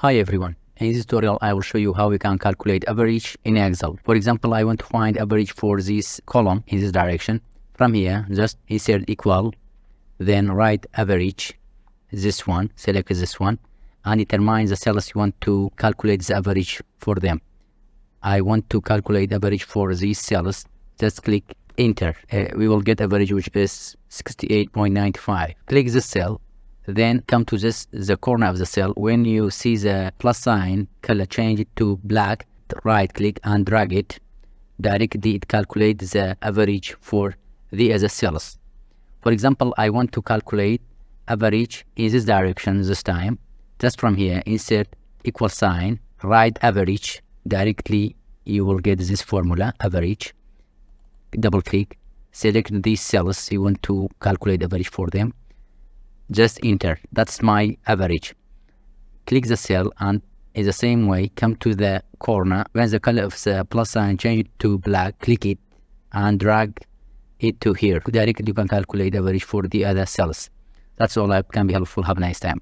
Hi everyone, in this tutorial I will show you how we can calculate average in Excel. For example, I want to find average for this column in this direction. From here, just insert equal, then write average, this one, select this one, and determine the cells you want to calculate the average for them. I want to calculate average for these cells. Just click enter. We will get average, which is 68.95. Click this cell. Then come to the corner of the cell. When you see the plus sign color, change it to black, right click and drag it. Directly it calculates the average for the other cells. For example, I want to calculate average in this direction this time. Just from here, insert equal sign, write average. Directly you will get this formula, average. Double click, select these cells you want to calculate average for them. Just enter. That's my average. Click the cell and in the same way come to the corner. When the color of the plus sign change it to black, click it and drag it to here. Directly you can calculate average for the other cells. That's all. I can be helpful. Have a nice time.